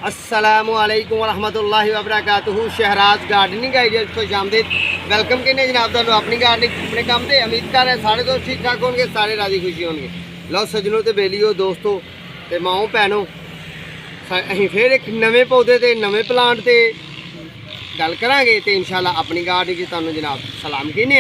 अस्सलामुअलैकुम वरहमतुल्लाहि वबरकातुहू। Shahraj gardening ideas को आमदीद। वेलकम कहने जनाब तुहानू अपनी गार्डनिंग अपने काम से। उम्मीद कर रहे सारे दोस्त ठीक ठाक होंगे, सारे राजी खुशी होंगे। लो सजनों तो बेलियो दोस्तों तो माओ भैनों, असीं फिर एक नवे पौधे ते नवे प्लांट ते गल करांगे तो इंशाल्लाह अपनी गार्डनिंग तुहानू जनाब सलाम कहने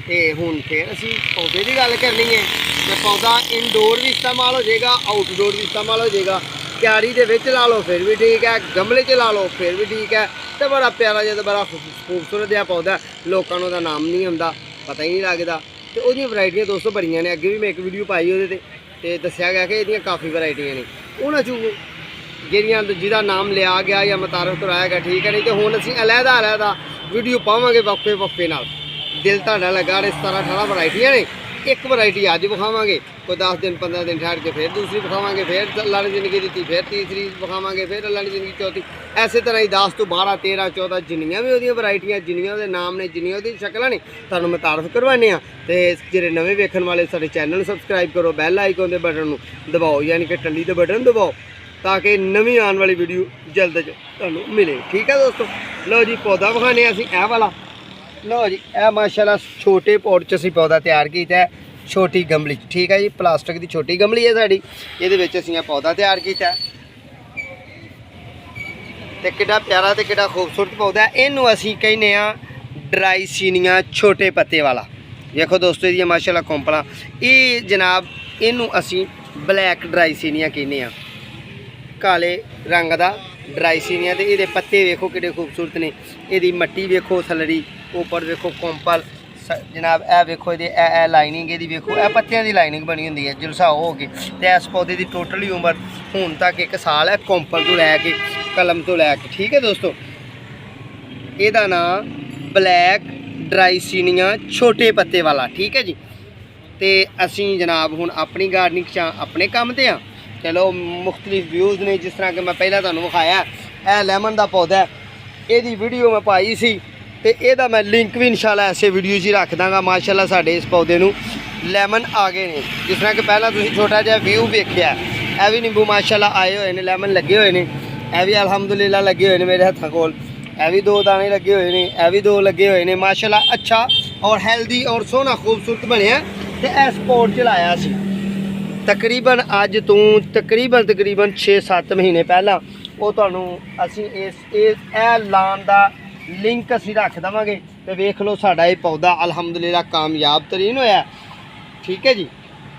तो हुण फिर असीं पौधे की गल करनी है। तो पौधा इनडोर भी इस्तेमाल हो जाएगा, आउटडोर भी इस्तेमाल हो जाएगा। क्यारी दे विच ला लो फिर भी ठीक है, गमले च ला लो फिर भी ठीक है। तो बड़ा प्यारा जिहा बड़ा खूबसूरत जिहा पौधा, लोगों को नाम नहीं आंदा, पता ही नहीं लगता। तो वो वैरायटियां दोस्तों बड़ियां ने। अगे भी मैं एक वीडियो पाई वो दसिया गया कि ये काफ़ी वैरायटियां ने। उन्होंने चू जिहड़ियां जिहदा नाम लिया गया या मुतारफ कराया गया ठीक है। नहीं तो हुण असीं अलहदा अलहदा वीडियो पावांगे वक्फे वक्फे नाल। दिल तुहाडा लगा रहे 17-18 वैरायटियां ने। एक वैरायटी अज विखावांगे, कोई 10 दिन 15 दिन ठहर के फिर दूसरी विखावांगे, फिर अल्लाह ने जिंदगी दी फिर तीसरी विखावांगे, फिर अल्लाह ने जिंदगी चौथी। ऐसे तरह ही 10 तो 12 13 14 जिन्नियां भी वो वैरायटियां, जिन्नियां वो नाम ने, जिन्नियां वो शक्ल ने, तुहानूं मैं तारफ करवाने। तो जेह्ड़े नवे वेखण वाले साडे चैनल सबसक्राइब करो, बैल आइकन के बटन दबाओ, यानी कि टल्ली के बटन दबाओ, ताकि नवी आने वाली वीडियो जल्द तुहानूं मिले। ठीक है दोस्तों, लो जी पौधा विखाने असीं ए वाला। लो जी ए माशाल्लाह छोटे पॉट च असीं पौधा तैयार किया है, छोटी गमली। ठीक है जी, प्लास्टिक की छोटी गमली है साड़ी, ये असीं पौधा तैयार किया। तो कितना प्यारा तो कितना खूबसूरत पौधा है। इनू असीं कहने ड्राईसीनिया छोटे पत्ते वाला। देखो दोस्तों ये माशाल्लाह कोंपला, ये जनाब इनू असीं ब्लैक ड्राईसीनिया कहने, काले रंग का ड्राईसीनिया। तो ये पत्ते वेखो कितने खूबसूरत ने, ये मट्टी वेखो थलड़ी, ऊपर वेखो कोंपल जनाब। ए वेखो ये लाइनिंग ये वेखो, ए पत्तियां की लाइनिंग बनी होंगी है जुलसाओ हो गई। तो इस पौधे की टोटली उम्र हुण तक 1 साल है, कोंपल तो लैके कलम तो लैके। ठीक है दोस्तों, यदा नाम ब्लैक ड्राईसीनिया छोटे पत्ते वाला। ठीक है जी। तो असी जनाब हुण अपनी गार्डनिंग अपने काम ते हाँ। चलो मुख्तलिफ व्यूज़ ने, जिस तरह कि मैं पहले तुहानूं विखाया है लेमन का पौधा है, ये वीडियो मैं पाई सी। तो यदा मैं लिंक भी इंशाल्लाह ऐसे वीडियो च रख दाँगा। माशाल्लाह साढ़े इस पौधे नूं लैमन आ गए हैं। जिस तरह कि पहला तुसीं छोटा जिहा व्यू वेख्या, यह भी नींबू माशाल्लाह आए हुए हैं, लैमन लगे हुए हैं। यह भी अलहमदुलिल्लाह लगे हुए हैं मेरे हत्थों कोल। यह भी 2 दाने लगे हुए हैं, यह भी 2 लगे हुए हैं। माशाल्लाह अच्छा और हैल्दी और सोहना खूबसूरत बनया। तो इस पॉट च लाया सी तकरीबन अज तू तकरीबन 6-7 महीने पहला। वो तुहानूं असीं इस लाण दा लिंक असीं रख देवांगे। तो वेख लो साडा ये पौधा अलहमदुलिल्लाह कामयाब तरीन होया। ठीक है जी।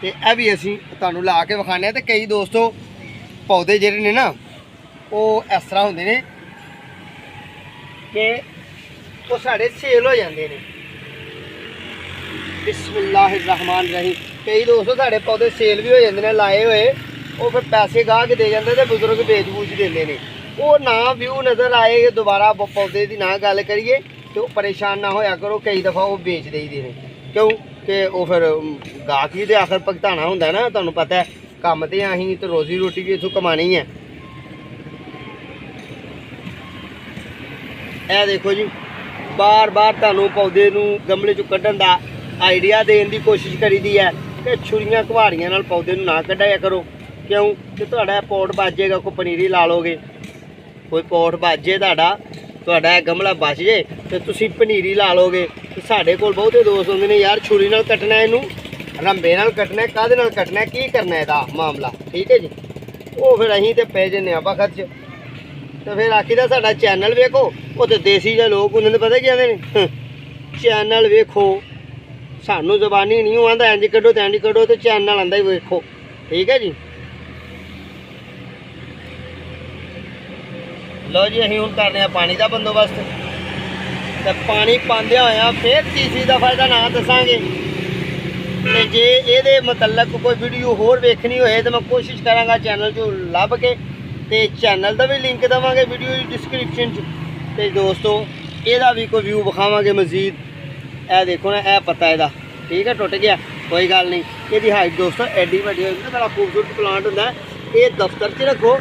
तो यह भी असीं तुहानूं ला के विखाने। तो कई दोस्तों पौधे जिहड़े ने ना वो इस तरह होंदे ने कि वो साढ़े सेल हो जाते हैं। बिस्मिल्लाहिर्रहमानिर्रहीम। कई दोस्तों साढ़े पौधे सेल भी हो जाते हैं लाए हुए, वो फिर पैसे गाह के दे जाते तो बुजुर्ग बेच बूच देंगे ने। वो ना व्यू नज़र आए दोबारा पौधे की ना गल करिए तो परेशान ना होया करो। कई दफ़ा वो बेच दे देने, क्यों कि वो फिर गाहक भी तो आखिर भुगताना होंदा ना। तुहानूं पता है काम ते असीं तो रोजी रोटी भी इत्थों कमानी है। यह देखो जी बार बार तुहानूं पौधे नूं गमले चों कड्ढण दा आइडिया देने की कोशिश करी दी है कि छुरियां कुहाड़ियां नाल पौधे नूं ना कड्ढाया करो। क्यों कि तुहाडा पॉट बच जाएगा, कोई पनीरी ला लोगे, कोई पॉट बच जाए तुहाडा गमला बच जाए तो तुसीं पनीरी ला लोगे। तो साढ़े कोल बहुते दोस्त होंदे ने, यार छुरी नाल कट्टना, इनू रंबे नाल कट्टना, काहदे नाल कट्टना, की करना इसदा मामला। ठीक है जी। वो फिर असीं ते पै जन्ने आं बखत च। तो फिर आखीदा साडा चैनल वेखो, वो तो देसी जिहे लोग उन्होंने पता क्या ने चैनल वेखो, सानू जबानी नहीं आंदा इंज कड्ढो तो इंज कड्ढो, तो चैनल आंदा ही वेखो। ठीक है जी। लो जी असीं हुण करने पानी का बंदोबस्त। तो पानी पांदे होया फिर तीसरी दफ़ा इसदा नाम दसांगे। तो जे ये मतलब कोई वीडियो होर वेखनी होए तो मैं कोशिश करांगा चैनल चो लभ के ते चैनल का भी लिंक देवांगे वीडियो डिस्क्रिप्शन च। तो दोस्तों यदा भी कोई व्यू विखावांगे मजीद। ए देखो ना ए पत्ता इहदा, ठीक है, टुट गया, कोई गल नहीं। ये हाइट दोस्तों एडी वड्डी होंदी, बड़ा खूबसूरत प्लांट होंदा है। ये दफ्तर च रखो,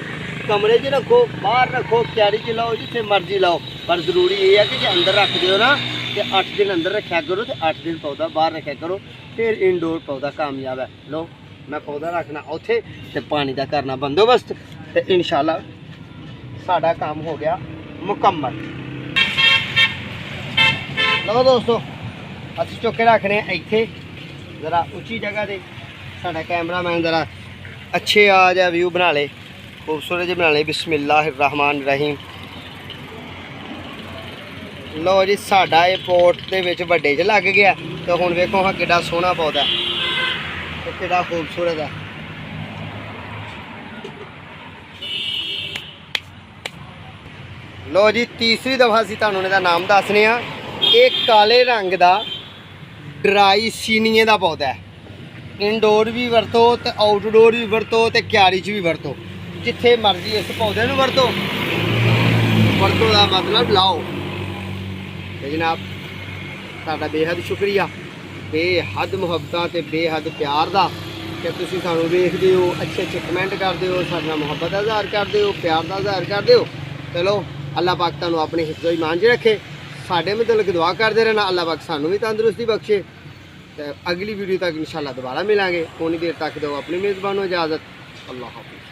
कमरे च रखो, बाहर रखो, क्यारी च लाओ, जिथे मर्जी लाओ, पर जरूरी ये है कि जो अंदर रख दो ना तो 8 दिन अंदर रखा करो, तो 8 दिन पौधा बाहर रखा करो, फिर इनडोर पौधा कामयाब है। लो मैं पौधा रखना उत्थे ते पानी का करना बंदोबस्त, तो इंशाल्लाह साडा काम हो गया मुकम्मल। लो दोस्तों असीं चुक के रखने इत्थे ज़रा उच्ची जगह ते साडा कैमरामैन ज़रा अच्छे आ जा व्यू बना ले, खूबसूरत जी बना ले। बिस्मिल्लाहिर्रहमानिर्रहीम। लो जी साडा ये पोर्ट दे विच वड्डे च लग गया तो हुण वेखो हाँ किड्डा सोहना पौधा ते किड्डा खूबसूरत है। लो जी तीसरी दफ़ा असीं तुहानूं इहदा नाम दसने आ। ये काले रंग का ड्राई सीनिए का पौधा है। इनडोर भी वरतो तो आउटडोर भी वरतो तो क्यारी च भी वरतो, जिथे मर्जी इस पौधे में वरतो। वरतो का मतलब लाओ। तो जनाब साडा बेहद शुक्रिया, बेहद मुहब्बत ते बेहद प्यार का कि तुसीं सानूं वेखदे हो, अच्छे अच्छे कमेंट करदे हो, साडे नाल मुहब्बत का इज़हार करदे हो, प्यार का इज़हार करदे हो। चलो अल्लाह पाक तुहानूं अपने हिफ्ज़ो ईमान च रखे। साडे मुतलक दुआ करते रहना, अल्लाह पाक सानूं भी तंदुरुस्ती बख्शे। तो अगली वीडियो तक इंशाल्लाह दोबारा मिलांगे। उन्नी देर तक दो अपनी मेज़बानों इजाज़त। अल्लाह हाफ़िज़।